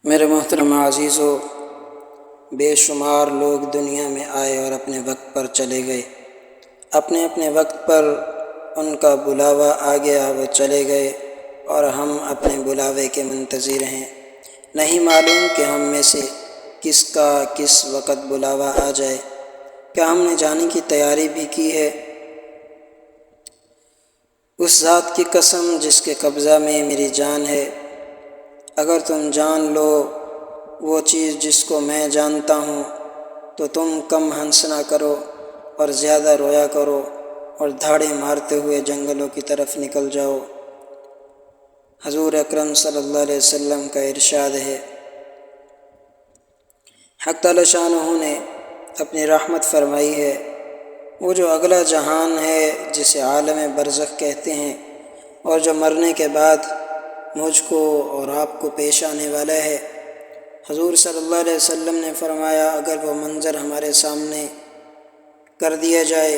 میرے محترم عزیزو، بے شمار لوگ دنیا میں آئے اور اپنے وقت پر چلے گئے۔ اپنے اپنے وقت پر ان کا بلاوا آ گیا، وہ چلے گئے اور ہم اپنے بلاوے کے منتظر ہیں۔ نہیں معلوم کہ ہم میں سے کس کا کس وقت بلاوا آ جائے۔ کیا ہم نے جانے کی تیاری بھی کی ہے؟ اس ذات کی قسم جس کے قبضہ میں میری جان ہے، اگر تم جان لو وہ چیز جس کو میں جانتا ہوں تو تم کم ہنس نہ کرو اور زیادہ رویا کرو اور دھاڑیں مارتے ہوئے جنگلوں کی طرف نکل جاؤ۔ حضور اکرم صلی اللہ علیہ وسلم کا ارشاد ہے، حق تعالی شانہ نے اپنی رحمت فرمائی ہے، وہ جو اگلا جہان ہے جسے عالم برزخ کہتے ہیں اور جو مرنے کے بعد مجھ کو اور آپ کو پیش آنے والا ہے۔ حضور صلی اللہ علیہ وسلم نے فرمایا، اگر وہ منظر ہمارے سامنے کر دیا جائے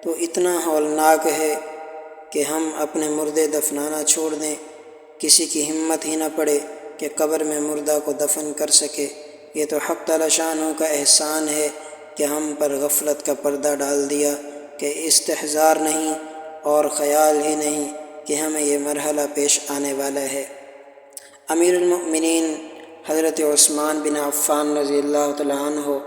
تو اتنا ہولناک ہے کہ ہم اپنے مردے دفنانا چھوڑ دیں، کسی کی ہمت ہی نہ پڑے کہ قبر میں مردہ کو دفن کر سکے۔ یہ تو حق تعالی شانہ کا احسان ہے کہ ہم پر غفلت کا پردہ ڈال دیا، کہ استحضار نہیں اور خیال ہی نہیں کہ ہمیں یہ مرحلہ پیش آنے والا ہے۔ امیر المؤمنین حضرت عثمان بن عفان رضی اللہ تعالیٰ عنہ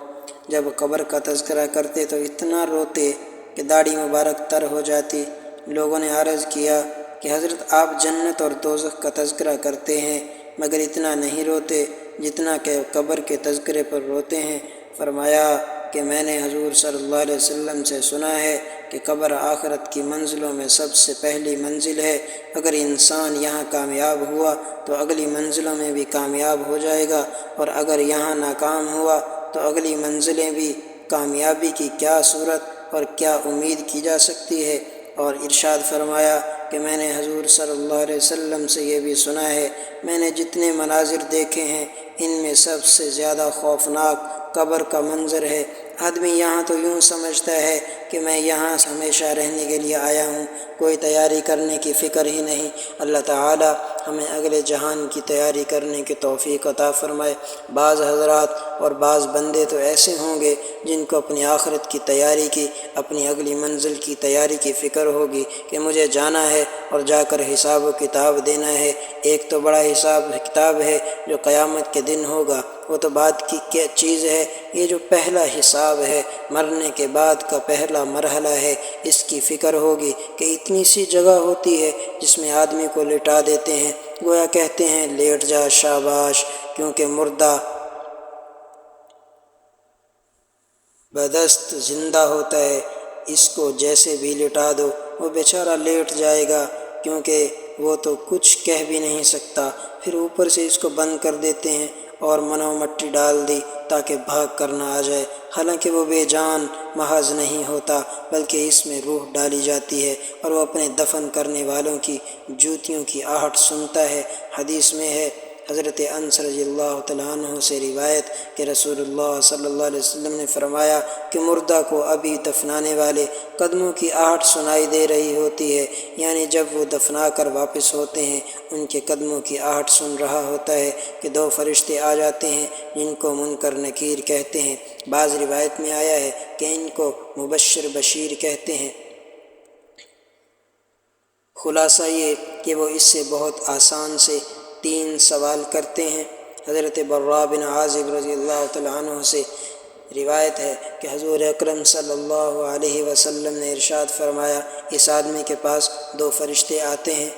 جب قبر کا تذکرہ کرتے تو اتنا روتے کہ داڑھی مبارک تر ہو جاتی۔ لوگوں نے عرض کیا کہ حضرت آپ جنت اور دوزخ کا تذکرہ کرتے ہیں مگر اتنا نہیں روتے جتنا کہ قبر کے تذکرے پر روتے ہیں۔ فرمایا کہ میں نے حضور صلی اللہ علیہ وسلم سے سنا ہے کہ قبر آخرت کی منزلوں میں سب سے پہلی منزل ہے، اگر انسان یہاں کامیاب ہوا تو اگلی منزلوں میں بھی کامیاب ہو جائے گا، اور اگر یہاں ناکام ہوا تو اگلی منزلیں بھی۔ کامیابی کی کیا صورت اور کیا امید کی جا سکتی ہے؟ اور ارشاد فرمایا کہ میں نے حضور صلی اللہ علیہ وسلم سے یہ بھی سنا ہے، میں نے جتنے مناظر دیکھے ہیں ان میں سب سے زیادہ خوفناک قبر کا منظر ہے۔ آدمی یہاں تو یوں سمجھتا ہے کہ میں یہاں ہمیشہ رہنے کے لیے آیا ہوں، کوئی تیاری کرنے کی فکر ہی نہیں۔ اللہ تعالی ہمیں اگلے جہان کی تیاری کرنے کی توفیق عطا فرمائے۔ بعض حضرات اور بعض بندے تو ایسے ہوں گے جن کو اپنی آخرت کی تیاری کی، اپنی اگلی منزل کی تیاری کی فکر ہوگی کہ مجھے جانا ہے اور جا کر حساب و کتاب دینا ہے۔ ایک تو بڑا حساب کتاب ہے جو قیامت کے دن ہوگا، وہ تو بعد کی کیا چیز ہے۔ یہ جو پہلا حساب ہے، مرنے کے بعد کا پہلا مرحلہ ہے، اس کی فکر ہوگی کہ اتنی سی جگہ ہوتی ہے جس میں آدمی کو لٹا دیتے ہیں، گویا کہتے ہیں لیٹ جا شاباش، کیونکہ مردہ بدست زندہ ہوتا ہے، اس کو جیسے بھی لٹا دو وہ بیچارہ لیٹ جائے گا، کیونکہ وہ تو کچھ کہہ بھی نہیں سکتا۔ پھر اوپر سے اس کو بند کر دیتے ہیں اور منو مٹی ڈال دی تاکہ بھاگ کر نہ آ جائے، حالانکہ وہ بے جان محض نہیں ہوتا بلکہ اس میں روح ڈالی جاتی ہے، اور وہ اپنے دفن کرنے والوں کی جوتیوں کی آہٹ سنتا ہے۔ حدیث میں ہے، حضرت انس رضی اللہ تعالیٰ عنہ سے روایت کہ رسول اللہ صلی اللہ علیہ وسلم نے فرمایا کہ مردہ کو ابھی دفنانے والے قدموں کی آہٹ سنائی دے رہی ہوتی ہے، یعنی جب وہ دفنا کر واپس ہوتے ہیں ان کے قدموں کی آہٹ سن رہا ہوتا ہے کہ دو فرشتے آ جاتے ہیں جن کو منکر نکیر کہتے ہیں۔ بعض روایت میں آیا ہے کہ ان کو مبشر بشیر کہتے ہیں۔ خلاصہ یہ کہ وہ اس سے بہت آسان سے 3 سوال کرتے ہیں۔ حضرت براء بن عازب رضی اللہ تعالیٰ عنہ سے روایت ہے کہ حضور اکرم صلی اللہ علیہ وسلم نے ارشاد فرمایا، اس آدمی کے پاس 2 فرشتے آتے ہیں،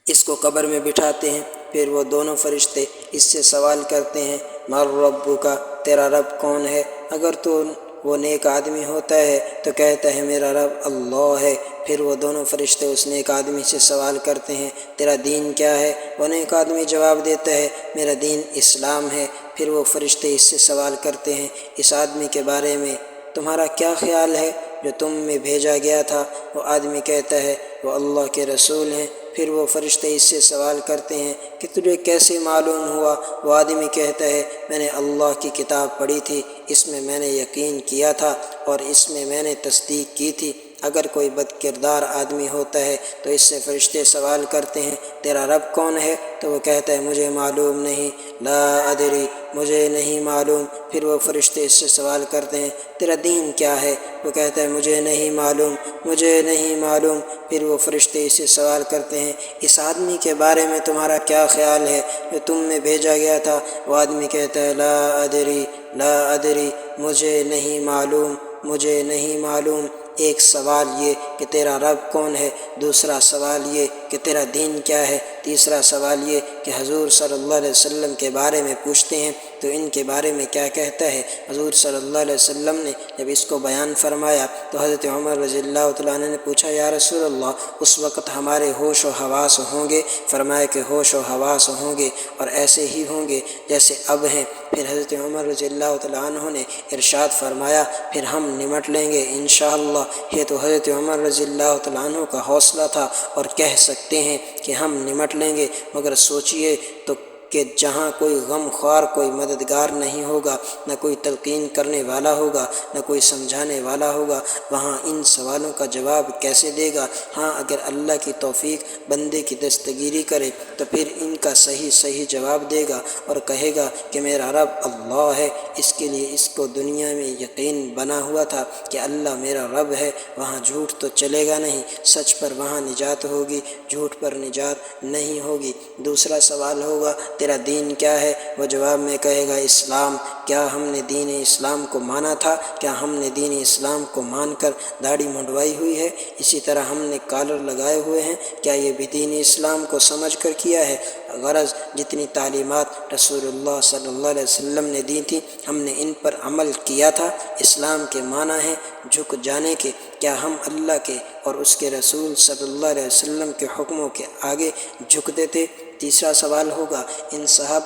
اس کو قبر میں بٹھاتے ہیں، پھر وہ دونوں فرشتے اس سے سوال کرتے ہیں، مر ربک، تیرا رب کون ہے؟ اگر تو وہ نیک آدمی ہوتا ہے تو کہتا ہے میرا رب اللہ ہے۔ پھر وہ دونوں فرشتے اس نیک آدمی سے سوال کرتے ہیں، تیرا دین کیا ہے؟ وہ نیک آدمی جواب دیتا ہے، میرا دین اسلام ہے۔ پھر وہ فرشتے اس سے سوال کرتے ہیں، اس آدمی کے بارے میں تمہارا کیا خیال ہے جو تم میں بھیجا گیا تھا؟ وہ آدمی کہتا ہے وہ اللہ کے رسول ہیں۔ پھر وہ فرشتے اس سے سوال کرتے ہیں کہ تجھے کیسے معلوم ہوا؟ وہ آدمی کہتا ہے میں نے اللہ کی کتاب پڑھی تھی، اس میں میں نے یقین کیا تھا اور اس میں میں نے تصدیق کی تھی۔ اگر کوئی بد کردار آدمی ہوتا ہے تو اس سے فرشتے سوال کرتے ہیں تیرا رب کون ہے؟ تو وہ کہتا ہے مجھے معلوم نہیں، لا ادری، مجھے نہیں معلوم۔ پھر وہ فرشتے اس سے سوال کرتے ہیں تیرا دین کیا ہے؟ وہ کہتا ہے مجھے نہیں معلوم، مجھے نہیں معلوم۔ پھر وہ فرشتے اس سے سوال کرتے ہیں اس آدمی کے بارے میں تمہارا کیا خیال ہے جو تم میں بھیجا گیا تھا؟ وہ آدمی کہتا ہے لا ادری، لا ادری، مجھے نہیں معلوم، مجھے نہیں معلوم۔ ایک سوال یہ کہ تیرا رب کون ہے، دوسرا سوال یہ کہ تیرا دین کیا ہے، تیسرا سوال یہ کہ حضور صلی اللہ علیہ وسلم کے بارے میں پوچھتے ہیں تو ان کے بارے میں کیا کہتا ہے۔ حضور صلی اللہ علیہ وسلم نے جب اس کو بیان فرمایا تو حضرت عمر رضی اللہ تعالیٰ عنہ نے پوچھا یا رسول اللہ اس وقت ہمارے ہوش و حواس ہوں گے؟ فرمایا کہ ہوش و حواس ہوں گے اور ایسے ہی ہوں گے جیسے اب ہیں۔ پھر حضرت عمر رضی اللہ تعالیٰ عنہ نے ارشاد فرمایا پھر ہم نمٹ لیں گے انشاءاللہ۔ یہ تو حضرت عمر رضی اللہ تعالیٰ عنہ کا حوصلہ تھا اور کہہ سکتے ہیں کہ ہم نمٹ لیں گے، مگر سوچئے تو کہ جہاں کوئی غم خوار، کوئی مددگار نہیں ہوگا، نہ کوئی تلقین کرنے والا ہوگا، نہ کوئی سمجھانے والا ہوگا، وہاں ان سوالوں کا جواب کیسے دے گا؟ ہاں اگر اللہ کی توفیق بندے کی دستگیری کرے تو پھر ان کا صحیح جواب دے گا اور کہے گا کہ میرا رب اللہ ہے۔ اس کے لیے اس کو دنیا میں یقین بنا ہوا تھا کہ اللہ میرا رب ہے، وہاں جھوٹ تو چلے گا نہیں، سچ پر وہاں نجات ہوگی، جھوٹ پر نجات نہیں ہوگی۔ دوسرا سوال ہوگا تیرا دین کیا ہے؟ وہ جواب میں کہے گا اسلام۔ کیا ہم نے دین اسلام کو مانا تھا؟ کیا ہم نے دین اسلام کو مان کر داڑھی منڈوائی ہوئی ہے؟ اسی طرح ہم نے کالر لگائے ہوئے ہیں، کیا یہ بھی دین اسلام کو سمجھ کر کیا ہے؟ غرض جتنی تعلیمات رسول اللہ صلی اللہ علیہ وسلم نے دی تھی ہم نے ان پر عمل کیا تھا۔ اسلام کے معنی ہے جھک جانے کے۔ کیا ہم اللہ کے اور اس کے رسول صلی اللہ علیہ وسلم کے حکموں کے آگے جھکتے تھے؟ تیسرا سوال ہوگا ان صاحب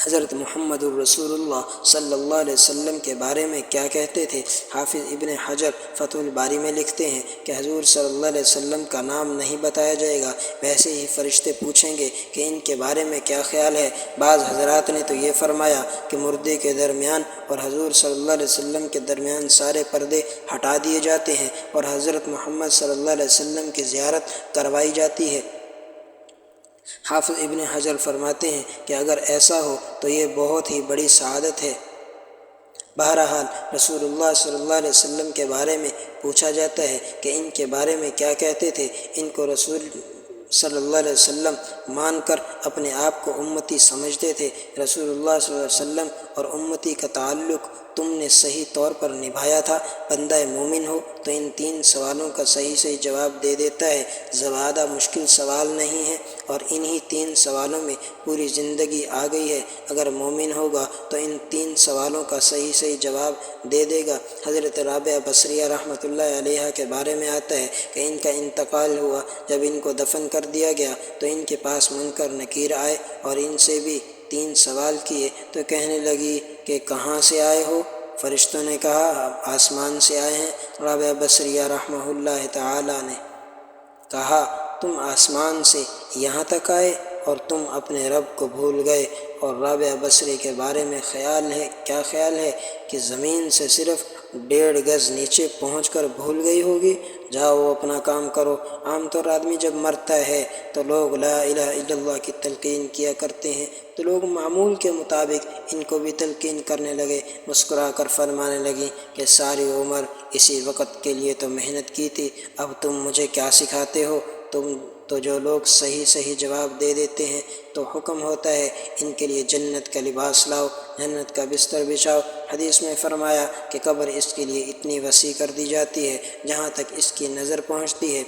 حضرت محمد الرسول اللہ صلی اللہ علیہ وسلم کے بارے میں کیا کہتے تھے؟ حافظ ابن حجر فتح الباری میں لکھتے ہیں کہ حضور صلی اللہ علیہ وسلم کا نام نہیں بتایا جائے گا، ویسے ہی فرشتے پوچھیں گے کہ ان کے بارے میں کیا خیال ہے۔ بعض حضرات نے تو یہ فرمایا کہ مردے کے درمیان اور حضور صلی اللہ علیہ وسلم کے درمیان سارے پردے ہٹا دیے جاتے ہیں اور حضرت محمد صلی اللہ علیہ وسلم کی زیارت کروائی جاتی ہے۔ حافظ ابن حجر فرماتے ہیں کہ اگر ایسا ہو تو یہ بہت ہی بڑی سعادت ہے۔ بہرحال رسول اللہ صلی اللہ علیہ وسلم کے بارے میں پوچھا جاتا ہے کہ ان کے بارے میں کیا کہتے تھے۔ ان کو رسول صلی اللہ علیہ وسلم مان کر اپنے آپ کو امتی سمجھتے تھے۔ رسول اللہ صلی اللہ علیہ وسلم اور امتی کا تعلق تم نے صحیح طور پر نبھایا تھا۔ بندہ مومن ہو تو ان تین سوالوں کا صحیح جواب دے دیتا ہے۔ زیادہ مشکل سوال نہیں ہے اور انہی تین سوالوں میں پوری زندگی آ گئی ہے۔ اگر مومن ہوگا تو ان تین سوالوں کا صحیح جواب دے دے گا۔ حضرت رابعہ بصریہ رحمۃ اللہ علیہ کے بارے میں آتا ہے کہ ان کا انتقال ہوا، جب ان کو دفن کر دیا گیا تو ان کے پاس منکر نکیر آئے اور ان سے بھی تین سوال کیے تو کہنے لگی کہ کہاں سے آئے ہو؟ فرشتوں نے کہا ہم آسمان سے آئے ہیں۔ رابعہ بصریہ رحمہ اللہ تعالی نے کہا تم آسمان سے یہاں تک آئے اور تم اپنے رب کو بھول گئے۔ اور رابعہ بصری کے بارے میں کیا خیال ہے کہ زمین سے صرف 1.5 گز نیچے پہنچ کر بھول گئی ہوگی؟ جاؤ اپنا کام کرو۔ عام طور آدمی جب مرتا ہے تو لوگ لا الہ الا اللہ کی تلقین کیا کرتے ہیں تو لوگ معمول کے مطابق ان کو بھی تلقین کرنے لگے، مسکرا کر فرمانے لگیں کہ ساری عمر اسی وقت کے لیے تو محنت کی تھی، اب تم مجھے کیا سکھاتے ہو؟ تم تو جو لوگ صحیح جواب دے دیتے ہیں تو حکم ہوتا ہے ان کے لیے جنت کا لباس لاؤ، جنت کا بستر بچھاؤ۔ حدیث میں فرمایا کہ قبر اس کے لیے اتنی وسیع کر دی جاتی ہے جہاں تک اس کی نظر پہنچتی ہے۔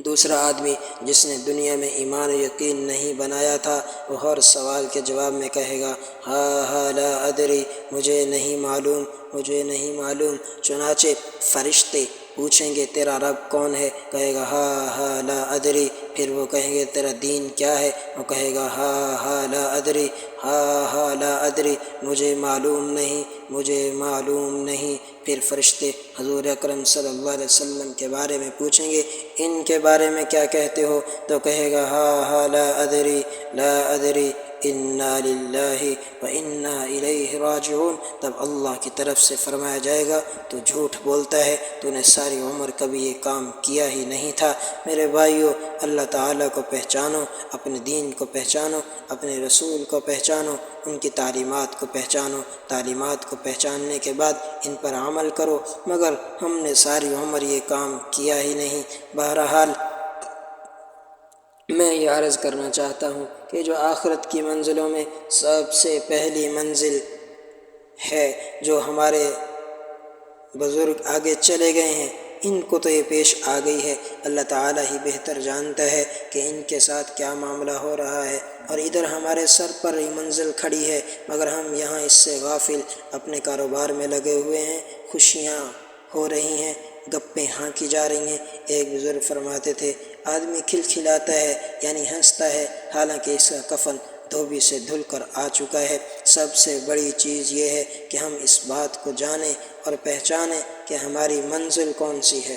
دوسرا آدمی جس نے دنیا میں ایمان و یقین نہیں بنایا تھا وہ ہر سوال کے جواب میں کہے گا ہاں لا ادری، مجھے نہیں معلوم، مجھے نہیں معلوم۔ چنانچہ فرشتے پوچھیں گے تیرا رب کون ہے؟ کہے گا ہاں لا ادری۔ پھر وہ کہیں گے تیرا دین کیا ہے؟ وہ کہے گا ہاں لا ادری، ہاں لا ادری، مجھے معلوم نہیں، مجھے معلوم نہیں۔ پھر فرشتے حضور اکرم صلی اللہ علیہ وسلم کے بارے میں پوچھیں گے ان کے بارے میں کیا کہتے ہو؟ تو کہے گا ہاں لا ادری، لا ادری، انا للہ و انا الیہ راجعون، تب اللہ کی طرف سے فرمایا جائے گا تو جھوٹ بولتا ہے، تو نے ساری عمر کبھی یہ کام کیا ہی نہیں تھا۔ میرے بھائیو، اللہ تعالیٰ کو پہچانو، اپنے دین کو پہچانو، اپنے رسول کو پہچانو، ان کی تعلیمات کو پہچانو، تعلیمات کو پہچاننے کے بعد ان پر عمل کرو، مگر ہم نے ساری عمر یہ کام کیا ہی نہیں۔ بہرحال میں یہ عرض کرنا چاہتا ہوں کہ جو آخرت کی منزلوں میں سب سے پہلی منزل ہے، جو ہمارے بزرگ آگے چلے گئے ہیں، ان کو تو یہ پیش آ گئی ہے، اللہ تعالیٰ ہی بہتر جانتا ہے کہ ان کے ساتھ کیا معاملہ ہو رہا ہے، اور ادھر ہمارے سر پر یہ منزل کھڑی ہے، مگر ہم یہاں اس سے غافل اپنے کاروبار میں لگے ہوئے ہیں، خوشیاں ہو رہی ہیں، گپیں ہانکی جا رہی ہیں۔ ایک بزرگ فرماتے تھے، آدمی کھلکھلاتا ہے یعنی ہنستا ہے، حالانکہ اس کا کفن دھوبی سے دھل کر آ چکا ہے۔ سب سے بڑی چیز یہ ہے کہ ہم اس بات کو جانیں اور پہچانیں کہ ہماری منزل کون سی ہے۔